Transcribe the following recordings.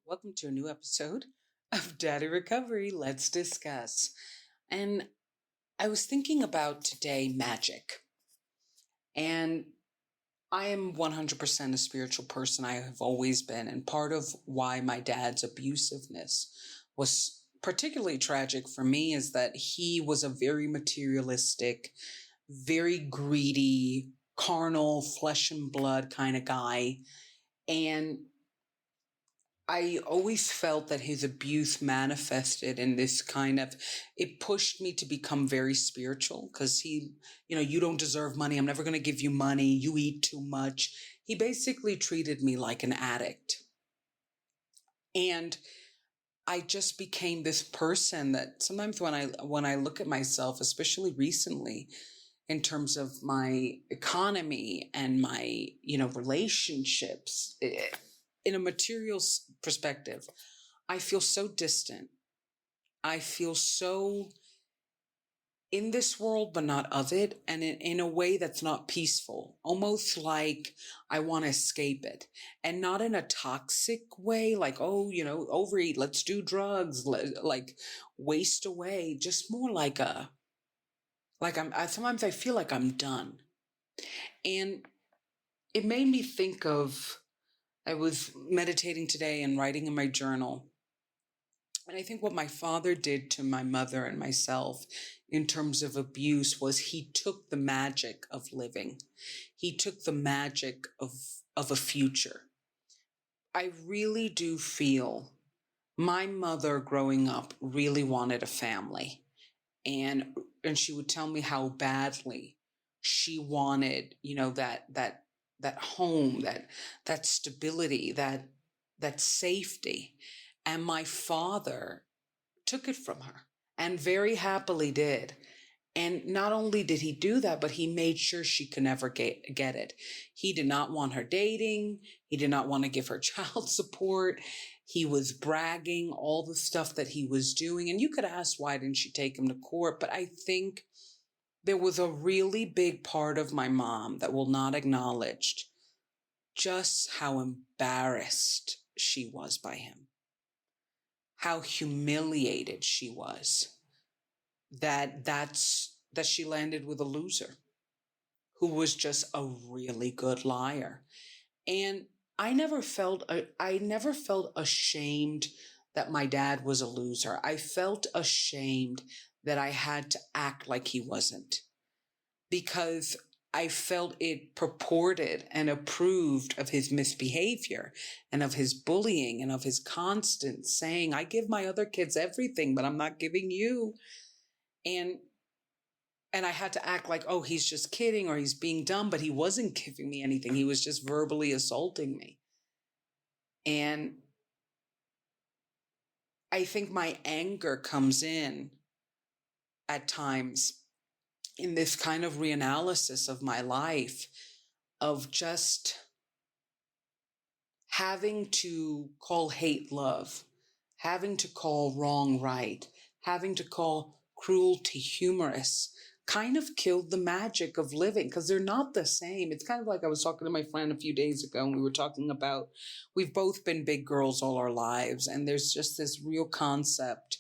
Welcome to a new episode of Daddy Recovery. Let's discuss. And I was thinking about today magic. And I am 100% a spiritual person. I have always been. And part of why my dad's abusiveness was particularly tragic for me is that he was a very materialistic, very greedy, carnal, flesh and blood kind of guy. And I always felt that his abuse manifested in this it pushed me to become very spiritual because you don't deserve money. I'm never going to give you money. You eat too much. He basically treated me like an addict. And I just became this person that sometimes when I look at myself, especially recently, in terms of my economy and my, relationships, in a material perspective, I feel so distant. I feel so in this world, but not of it. And in a way that's not peaceful, almost like I want to escape it, and not in a toxic way, like, overeat, let's do drugs, like waste away, just more like sometimes I feel like I'm done. And it made me think of, I was meditating today and writing in my journal. And I think what my father did to my mother and myself in terms of abuse was he took the magic of living. He took the magic of a future. I really do feel my mother growing up really wanted a family. And she would tell me how badly she wanted, that home, that stability, that safety. And my father took it from her, and very happily did. And not only did he do that, but he made sure she could never get it. He did not want her dating. He did not want to give her child support. He was bragging all the stuff that he was doing. And you could ask, why didn't she take him to court? But I think there was a really big part of my mom that will not acknowledge just how embarrassed she was by him, how humiliated she was, that she landed with a loser who was just a really good liar. And I never felt ashamed that my dad was a loser. I felt ashamed that I had to act like he wasn't, because I felt it purported and approved of his misbehavior and of his bullying and of his constant saying, I give my other kids everything, but I'm not giving you. And I had to act like, oh, he's just kidding or he's being dumb, but he wasn't giving me anything. He was just verbally assaulting me. And I think my anger comes in at times in this kind of reanalysis of my life, of just having to call hate love, having to call wrong right, having to call cruelty humorous, kind of killed the magic of living, because they're not the same. It's kind of like I was talking to my friend a few days ago, and we were talking about, we've both been big girls all our lives, and there's just this real concept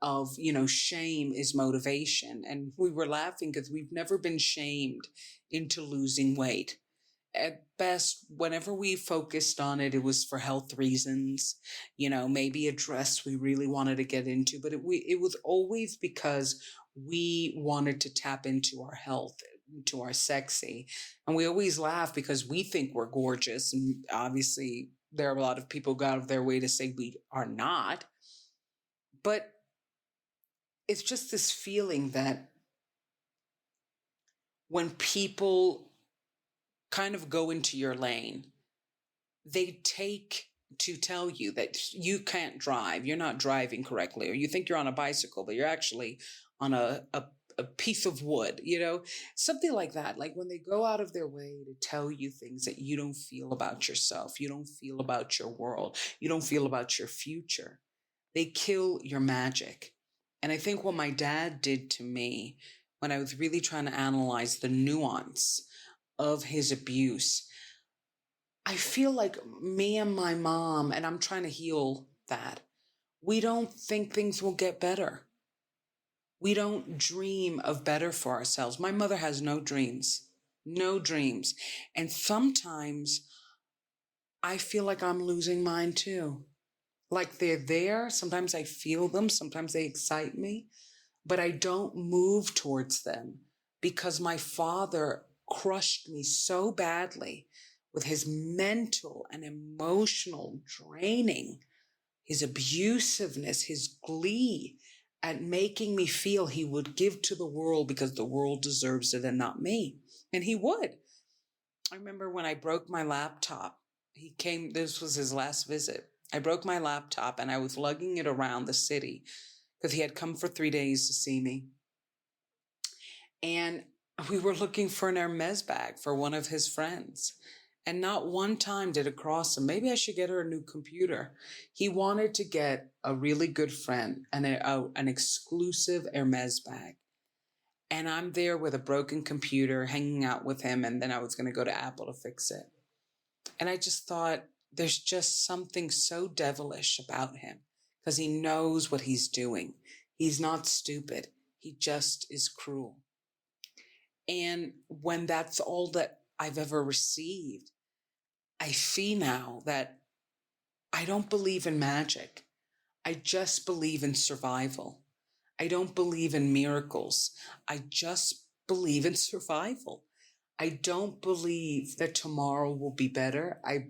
of, shame is motivation. And we were laughing because we've never been shamed into losing weight. At best, whenever we focused on it, it was for health reasons, maybe a dress we really wanted to get into, but it was always because we wanted to tap into our health, into our sexy. And we always laugh because we think we're gorgeous. And obviously there are a lot of people who go out of their way to say we are not. But it's just this feeling that when people kind of go into your lane, they take to tell you that you can't drive, you're not driving correctly, or you think you're on a bicycle, but you're actually on a piece of wood, something like that. Like when they go out of their way to tell you things that you don't feel about yourself, you don't feel about your world, you don't feel about your future, they kill your magic. And I think what my dad did to me, when I was really trying to analyze the nuance of his abuse, I feel like me and my mom, and I'm trying to heal that, we don't think things will get better. We don't dream of better for ourselves. My mother has no dreams, no dreams. And sometimes I feel like I'm losing mine too. Like they're there. Sometimes I feel them. Sometimes they excite me, but I don't move towards them because my father crushed me so badly with his mental and emotional draining, his abusiveness, his glee at making me feel he would give to the world because the world deserves it and not me. And he would. I remember when I broke my laptop, he came, this was his last visit. I broke my laptop and I was lugging it around the city because he had come for 3 days to see me. And we were looking for an Hermes bag for one of his friends. And not one time did it cross him, maybe I should get her a new computer. He wanted to get a really good friend and an exclusive Hermes bag. And I'm there with a broken computer hanging out with him. And then I was going to go to Apple to fix it. And I just thought, there's just something so devilish about him because he knows what he's doing. He's not stupid. He just is cruel. And when that's all that I've ever received, I see now that I don't believe in magic. I just believe in survival. I don't believe in miracles. I just believe in survival. I don't believe that tomorrow will be better. I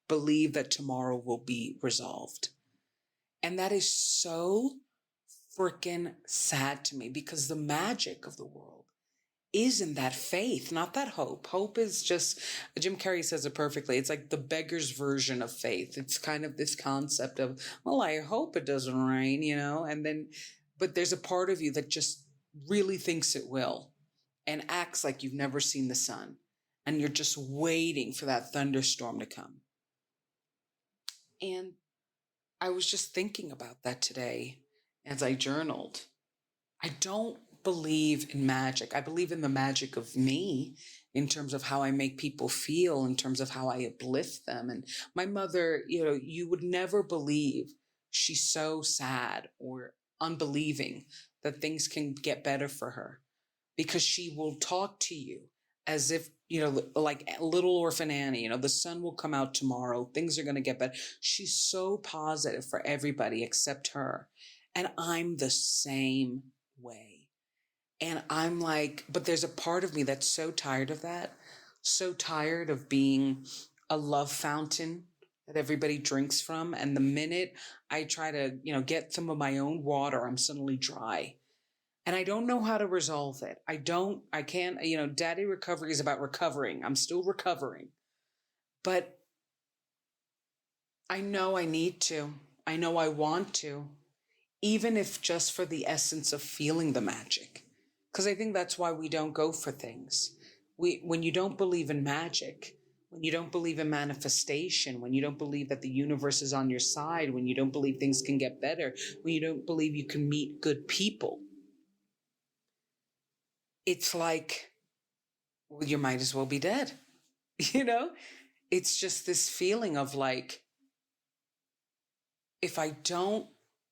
believe that tomorrow will be resolved. And that is so freaking sad to me because the magic of the world is in that faith, not that hope. Hope is just, Jim Carrey says it perfectly. It's like the beggar's version of faith. It's kind of this concept of, well, I hope it doesn't rain, and then, but there's a part of you that just really thinks it will and acts like you've never seen the sun. And you're just waiting for that thunderstorm to come. And I was just thinking about that today as I journaled. I don't believe in magic. I believe in the magic of me in terms of how I make people feel, in terms of how I uplift them. And my mother, you would never believe she's so sad or unbelieving that things can get better for her because she will talk to you as if, like little orphan Annie, the sun will come out tomorrow. Things are going to get better. She's so positive for everybody except her. And I'm the same way. And I'm like, but there's a part of me that's so tired of that, so tired of being a love fountain that everybody drinks from. And the minute I try to, get some of my own water, I'm suddenly dry. And I don't know how to resolve it. I can't, daddy recovery is about recovering. I'm still recovering. But I know I need to. I know I want to, even if just for the essence of feeling the magic. Because I think that's why we don't go for things. When you don't believe in magic, when you don't believe in manifestation, when you don't believe that the universe is on your side, when you don't believe things can get better, when you don't believe you can meet good people, it's like, well, you might as well be dead. It's just this feeling of like, if I don't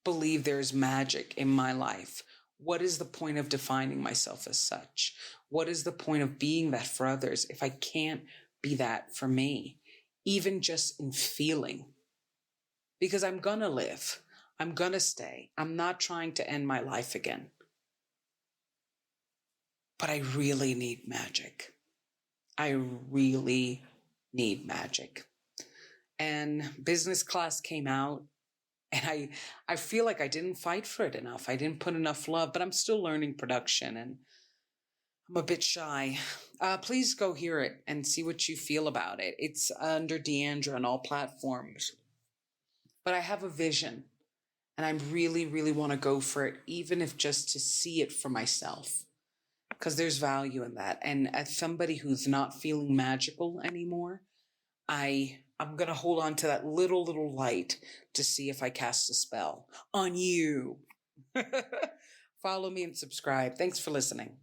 believe there's magic in my life, what is the point of defining myself as such? What is the point of being that for others if I can't be that for me, even just in feeling? Because I'm going to live. I'm going to stay. I'm not trying to end my life again. But I really need magic. I really need magic. And Business Class came out. And I feel like I didn't fight for it enough. I didn't put enough love, but I'm still learning production and I'm a bit shy. Please go hear it and see what you feel about it. It's under Deandra on all platforms. But I have a vision and I really, really want to go for it, even if just to see it for myself, because there's value in that. And as somebody who's not feeling magical anymore, I'm going to hold on to that little light to see if I cast a spell on you. Follow me and subscribe. Thanks for listening.